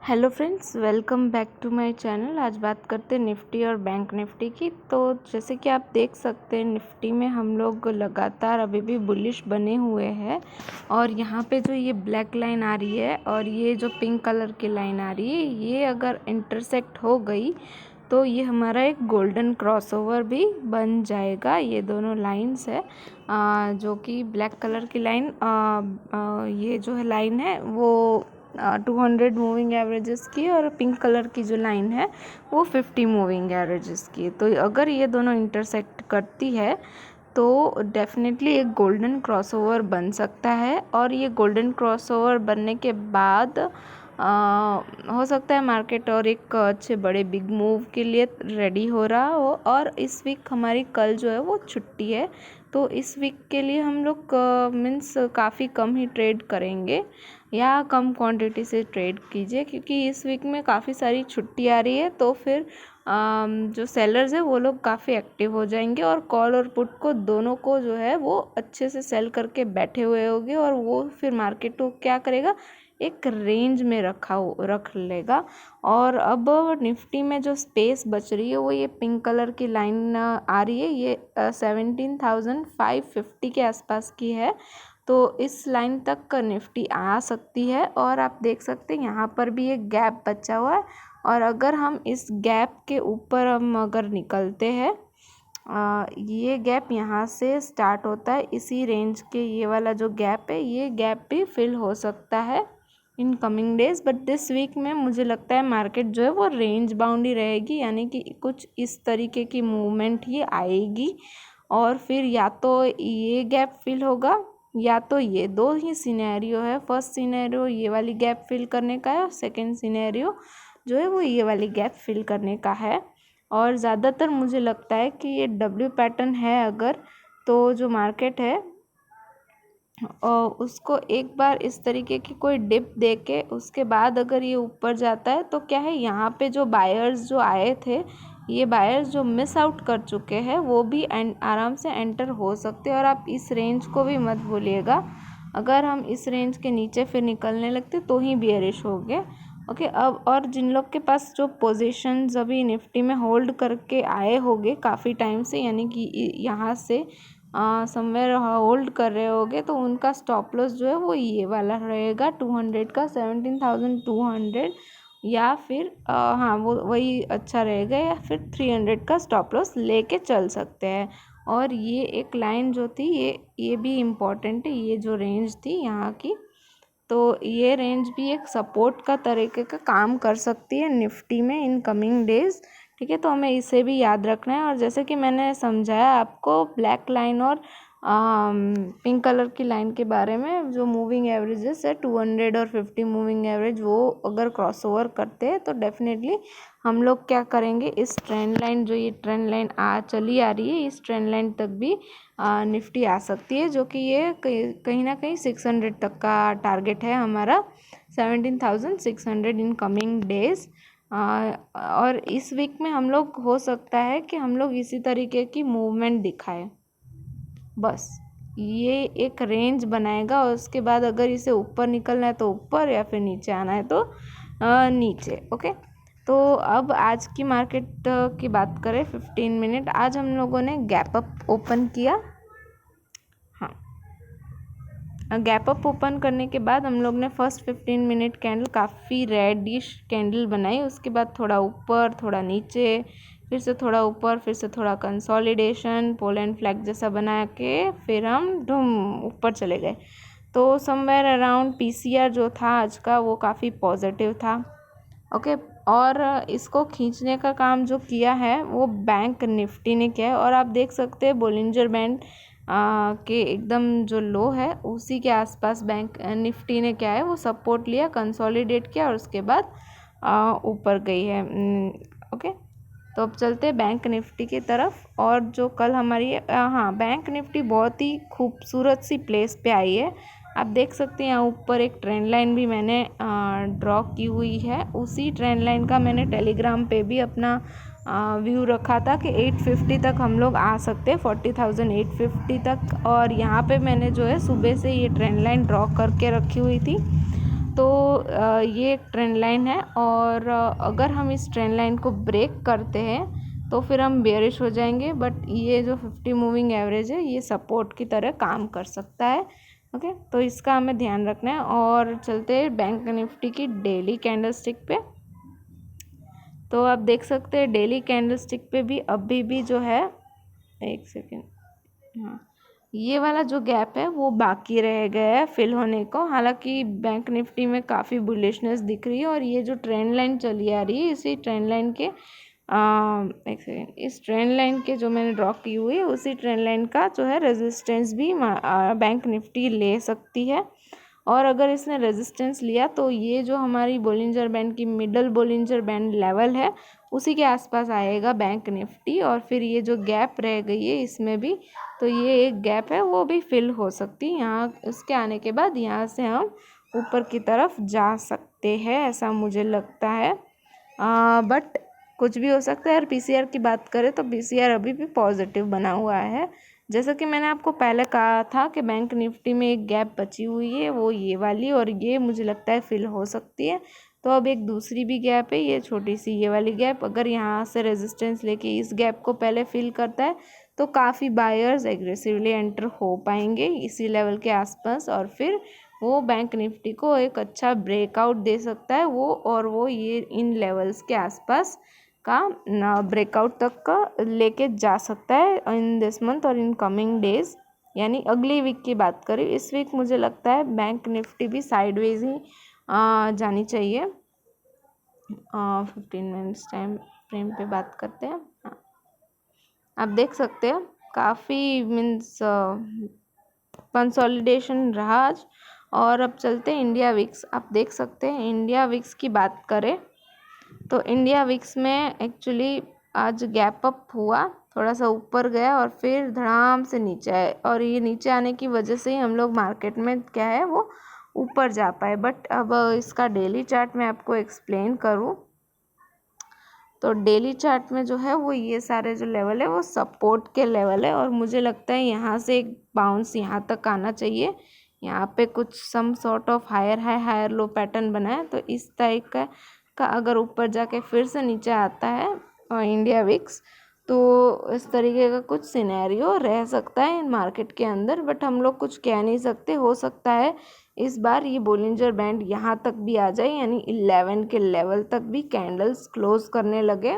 Hello friends, welcome back to my channel. आज बात करते हैं निफ्टी और बैंक निफ्टी की। तो जैसे कि आप देख सकते हैं, निफ्टी में हम लोग लगातार अभी भी बुलिश बने हुए हैं। और यहाँ पे जो ये ब्लैक लाइन आ रही है और ये जो पिंक कलर की लाइन आ रही है, ये अगर इंटरसेक्ट हो गई तो ये हमारा एक गोल्डन क्रॉसओवर भी बन जाएगा। ये दोनों लाइंस है, जो कि ब्लैक कलर की लाइन, ये जो है लाइन है वो 200 मूविंग एवरेजेस की, और पिंक कलर की जो लाइन है वो 50 मूविंग एवरेजेस की। तो अगर ये दोनों इंटरसेक्ट करती है तो डेफिनेटली एक गोल्डन क्रॉसओवर बन सकता है। और ये गोल्डन क्रॉसओवर बनने के बाद हो सकता है मार्केट और एक अच्छे बड़े बिग मूव के लिए रेडी हो रहा हो। और इस वीक हमारी कल जो है वो छुट्टी है, तो इस वीक के लिए हम लोग मीन्स काफ़ी कम ही ट्रेड करेंगे या कम क्वांटिटी से ट्रेड कीजिए, क्योंकि इस वीक में काफ़ी सारी छुट्टी आ रही है। तो फिर जो सेलर्स है वो लोग काफ़ी एक्टिव हो जाएंगे और कॉल और पुट को दोनों को जो है वो अच्छे से सेल करके बैठे हुए होंगे, और वो फिर मार्केट को क्या करेगा, एक रेंज में रख लेगा। और अब निफ्टी में जो स्पेस बच रही है वो ये पिंक कलर की लाइन आ रही है, ये 17,550 के आसपास की है। तो इस लाइन तक निफ्टी आ सकती है। और आप देख सकते हैं यहाँ पर भी एक गैप बचा हुआ है, और अगर हम इस गैप के ऊपर हम अगर निकलते हैं, ये गैप यहाँ से स्टार्ट होता है इसी रेंज के, ये वाला जो गैप है ये गैप भी फिल हो सकता है in coming days. But this week में मुझे लगता है मार्केट जो है वो रेंज बाउंड ही रहेगी, यानी कि कुछ इस तरीके की मूवमेंट ही आएगी। और फिर या तो ये गैप फिल होगा या तो ये दो ही सिनेरियो है। फर्स्ट सिनेरियो ये वाली गैप फिल करने का है, और सेकंड सिनेरियो जो है वो ये वाली गैप फिल करने का है। और ज़्यादातर मुझे लगता है कि ये डब्ल्यू पैटर्न है अगर, तो जो मार्केट है और उसको एक बार इस तरीके की कोई डिप दे के उसके बाद अगर ये ऊपर जाता है तो क्या है, यहाँ पे जो बायर्स जो आए थे, ये बायर्स जो मिस आउट कर चुके हैं वो भी आराम से एंटर हो सकते हैं। और आप इस रेंज को भी मत भूलिएगा, अगर हम इस रेंज के नीचे फिर निकलने लगते तो ही बियरिश हो गए। ओके, अब और जिन लोग के पास जो पोजीशंस अभी निफ्टी में होल्ड करके आए होंगे काफ़ी टाइम से, यानी कि यहाँ से समवेयर होल्ड कर रहे होगे, तो उनका स्टॉप लॉस जो है वो ये वाला रहेगा 200 का, 17,200, या फिर हाँ वो वही अच्छा रहेगा, या फिर 300 का स्टॉप लॉस लेके चल सकते हैं। और ये एक लाइन जो थी ये भी इम्पॉर्टेंट है, ये जो रेंज थी यहाँ की, तो ये रेंज भी एक सपोर्ट का तरीके का काम कर सकती है निफ्टी में इन कमिंग डेज। ठीक है, तो हमें इसे भी याद रखना है। और जैसे कि मैंने समझाया आपको ब्लैक लाइन और पिंक कलर की लाइन के बारे में, जो मूविंग एवरेजेस है 200 और 50 मूविंग एवरेज, वो अगर क्रॉसओवर करते हैं तो डेफिनेटली हम लोग क्या करेंगे, इस ट्रेंड लाइन जो ये ट्रेंड लाइन चली आ रही है, इस ट्रेंड लाइन तक भी निफ्टी आ सकती है, जो कि ये कहीं ना कहीं 600 तक का टारगेट है हमारा, 17,600 इन कमिंग डेज। और इस वीक में हम लोग हो सकता है कि हम लोग इसी तरीके की मूवमेंट दिखाए, बस ये एक रेंज बनाएगा। और उसके बाद अगर इसे ऊपर निकलना है तो ऊपर, या फिर नीचे आना है तो नीचे। ओके, तो अब आज की मार्केट की बात करें 15 मिनट, आज हम लोगों ने गैप अप ओपन किया। हाँ, गैप अप ओपन करने के बाद हम लोग ने फर्स्ट 15 मिनट कैंडल काफ़ी रेडिश कैंडल बनाई, उसके बाद थोड़ा ऊपर थोड़ा नीचे, फिर से थोड़ा ऊपर, फिर से थोड़ा कंसोलिडेशन, पोलैंड फ्लैग जैसा बना के फिर हम धूम ऊपर चले गए। तो समवेयर अराउंड पीसीआर जो था आज का वो काफ़ी पॉजिटिव था। ओके, और इसको खींचने का काम जो किया है वो बैंक निफ्टी ने किया है। और आप देख सकते हैं बोलिंजर बैंड के एकदम जो लो है उसी के आसपास बैंक निफ्टी ने क्या है वो सपोर्ट लिया, कंसोलिडेट किया, और उसके बाद ऊपर गई है। ओके, तो अब चलते हैं बैंक निफ्टी की तरफ। और जो कल हमारी हाँ, बैंक निफ्टी बहुत ही खूबसूरत सी प्लेस पे आई है। आप देख सकते हैं यहाँ ऊपर एक ट्रेंड लाइन भी मैंने ड्रॉ की हुई है, उसी ट्रेंड लाइन का मैंने टेलीग्राम पे भी अपना व्यू रखा था कि 850 तक हम लोग आ सकते हैं, 40,850 तक। और यहाँ पे मैंने जो है सुबह से ये ट्रेंड लाइन ड्रॉ करके रखी हुई थी। तो ये एक ट्रेंड लाइन है और अगर हम इस ट्रेंड लाइन को ब्रेक करते हैं तो फिर हम बेयरिश हो जाएंगे, बट ये जो 50 मूविंग एवरेज है ये सपोर्ट की तरह काम कर सकता है। ओके, तो इसका हमें ध्यान रखना है। और चलते हैं बैंक निफ्टी की डेली कैंडलस्टिक पे। तो आप देख सकते हैं डेली कैंडलस्टिक पे भी अभी भी जो है, एक सेकेंड, हाँ, ये वाला जो गैप है वो बाकी रह गया है फिल होने को। हालांकि बैंक निफ्टी में काफ़ी बुलिशनेस दिख रही है और ये जो ट्रेंड लाइन चली आ रही है इसी ट्रेंड लाइन के एक सेकेंड, इस ट्रेंड लाइन के जो मैंने ड्रॉ की हुई है उसी ट्रेंड लाइन का जो है रेजिस्टेंस भी बैंक निफ्टी ले सकती है। और अगर इसने रेजिस्टेंस लिया तो ये जो हमारी बोलिंजर बैंड की मिडल बोलिंजर बैंड लेवल है उसी के आसपास आएगा बैंक निफ्टी। और फिर ये जो गैप रह गई है इसमें भी, तो ये एक गैप है वो भी फिल हो सकती है। यहाँ इसके आने के बाद यहाँ से हम ऊपर की तरफ जा सकते हैं, ऐसा मुझे लगता है। बट कुछ भी हो सकता है। और पीसीआर की बात करें तो पीसीआर अभी भी पॉजिटिव बना हुआ है। जैसा कि मैंने आपको पहले कहा था कि बैंक निफ्टी में एक गैप बची हुई है वो ये वाली, और ये मुझे लगता है फिल हो सकती है। तो अब एक दूसरी भी गैप है, ये छोटी सी ये वाली गैप। अगर यहाँ से रेजिस्टेंस लेके इस गैप को पहले फिल करता है तो काफ़ी बायर्स एग्रेसिवली एंटर हो पाएंगे इसी लेवल के आसपास, और फिर वो बैंक निफ्टी को एक अच्छा ब्रेकआउट दे सकता है वो ये इन लेवल्स के आसपास का ब्रेकआउट तक का लेके जा सकता है इन दिस मंथ और इन कमिंग डेज। यानी अगली वीक की बात करें, इस वीक मुझे लगता है बैंक निफ्टी भी साइडवेज ही जानी चाहिए। 15 मिनट्स टाइम फ्रेम पे बात करते हैं। हाँ, आप देख सकते हैं काफ़ी मीन्स कंसोलिडेशन रहा आज। और अब चलते हैं इंडिया विक्स। आप देख सकते हैं इंडिया विक्स की बात करें तो इंडिया विक्स में एक्चुअली आज गैप अप हुआ, थोड़ा सा ऊपर गया और फिर धड़ाम से नीचे आए, और ये नीचे आने की वजह से ही हम लोग मार्केट में क्या है वो ऊपर जा पाए। बट अब इसका डेली चार्ट मैं आपको एक्सप्लेन करूँ तो डेली चार्ट में जो है वो ये सारे जो लेवल है वो सपोर्ट के लेवल है, और मुझे लगता है यहाँ से एक बाउंस यहाँ तक आना चाहिए। यहाँ पे कुछ some sort of higher high higher low pattern बना है, तो इस टाइप का अगर ऊपर जाके फिर से नीचे आता है इंडिया विक्स तो इस तरीके का कुछ सिनेरियो रह सकता है इन मार्केट के अंदर। बट हम लोग कुछ कह नहीं सकते, हो सकता है इस बार ये बोलिंजर बैंड यहाँ तक भी आ जाए, यानी 11 के लेवल तक भी कैंडल्स क्लोज करने लगे।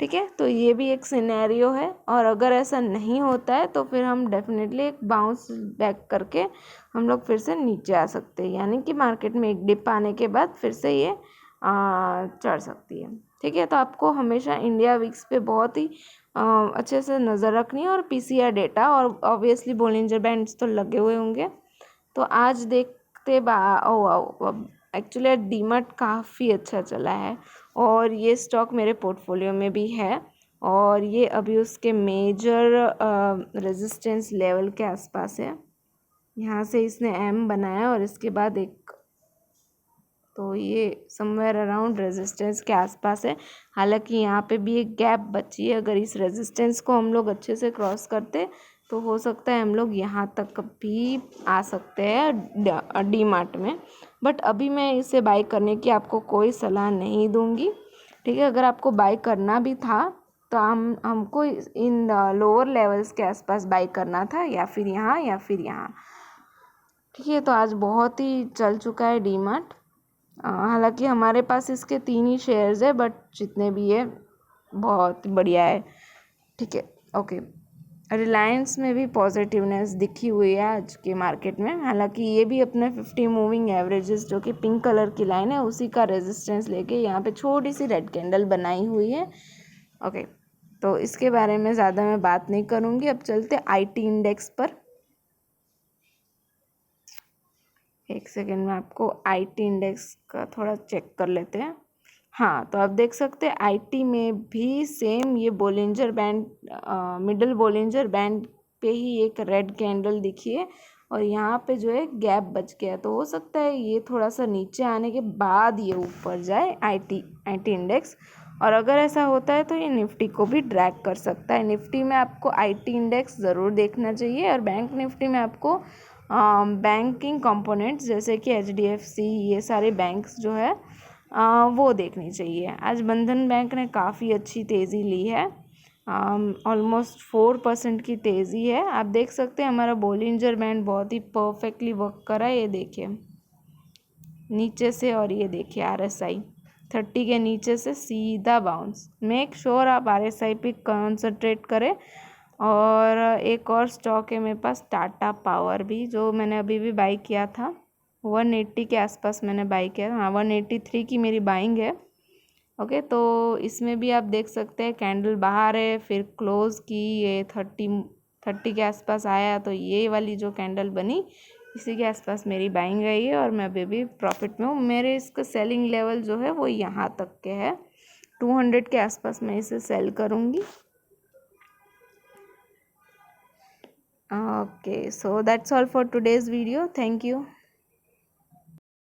ठीक है, तो ये भी एक सिनेरियो है। और अगर ऐसा नहीं होता है तो फिर हम डेफिनेटली एक बाउंस बैक करके हम लोग फिर से नीचे आ सकते हैं, यानी कि मार्केट में एक डिप आने के बाद फिर से ये चढ़ सकती है। ठीक है, तो आपको हमेशा इंडिया विक्स पे बहुत ही अच्छे से नज़र रखनी है, और पीसीआर डेटा और ऑब्वियसली बोलिंजर बैंड्स तो लगे हुए होंगे। तो आज देखते एक्चुअली डीमैट काफ़ी अच्छा चला है और ये स्टॉक मेरे पोर्टफोलियो में भी है, और ये अभी उसके मेजर रेजिस्टेंस लेवल के आसपास है। यहाँ से इसने एम बनाया और इसके बाद एक, तो ये समवेयर अराउंड रेजिस्टेंस के आसपास है। हालांकि यहाँ पे भी एक गैप बची है, अगर इस रेजिस्टेंस को हम लोग अच्छे से क्रॉस करते तो हो सकता है हम लोग यहाँ तक भी आ सकते हैं डी मार्ट में। बट अभी मैं इसे बाई करने की आपको कोई सलाह नहीं दूंगी। ठीक है, अगर आपको बाई करना भी था तो हमको इन लोअर लेवल्स के आसपास बाई करना था, या फिर यहाँ या फिर यहाँ। ठीक है, तो आज बहुत ही चल चुका है डी मार्ट। हालांकि हमारे पास इसके 3 ही शेयर्स है, बट जितने भी है बहुत बढ़िया है। ठीक है, ओके। रिलायंस में भी पॉजिटिवनेस दिखी हुई है आज के मार्केट में। हालांकि ये भी अपने 50 मूविंग एवरेजेस जो कि पिंक कलर की लाइन है उसी का रेजिस्टेंस लेके यहाँ पे छोटी सी रेड कैंडल बनाई हुई है। ओके, तो इसके बारे में ज़्यादा मैं बात नहीं करूँगी। अब चलते आईटी इंडेक्स पर। एक सेकेंड में आपको आईटी इंडेक्स का थोड़ा चेक कर लेते हैं। हाँ, तो आप देख सकते हैं आईटी में भी सेम ये Bollinger band middle Bollinger band पे ही एक रेड कैंडल दिखी है, और यहाँ पे जो है गैप बच गया। तो हो सकता है ये थोड़ा सा नीचे आने के बाद ये ऊपर जाए आईटी इंडेक्स, और अगर ऐसा होता है तो ये निफ्टी को भी ड्रैग कर सकता है। निफ्टी में आपको आईटी इंडेक्स ज़रूर देखना चाहिए, और बैंक निफ्टी में आपको बैंकिंग कंपोनेंट्स जैसे कि HDFC, ये सारे बैंक्स जो है वो देखनी चाहिए। आज बंधन बैंक ने काफ़ी अच्छी तेज़ी ली है, ऑलमोस्ट 4% की तेज़ी है। आप देख सकते हैं हमारा बोलिंजर बैंड बहुत ही परफेक्टली वर्क कर रहा है, ये देखिए नीचे से, और ये देखिए RSI 30 के नीचे से सीधा बाउंस। मेक श्योर आप RSI पे कॉन्सेंट्रेट करें। और एक और स्टॉक है मेरे पास, टाटा पावर भी, जो मैंने अभी भी बाई किया था 180 के आसपास मैंने बाई किया था। हाँ, 183 की मेरी बाइंग है। ओके, तो इसमें भी आप देख सकते हैं कैंडल बाहर है, फिर क्लोज की, ये 30 के आसपास आया, तो ये वाली जो कैंडल बनी इसी के आसपास मेरी बाइंग रही है और मैं अभी भी प्रॉफिट में हूँ। मेरे इसका सेलिंग लेवल जो है वो यहाँ तक के है, 200 के आसपास मैं इसे सेल करूँगी। Okay, so that's all for today's video. Thank you.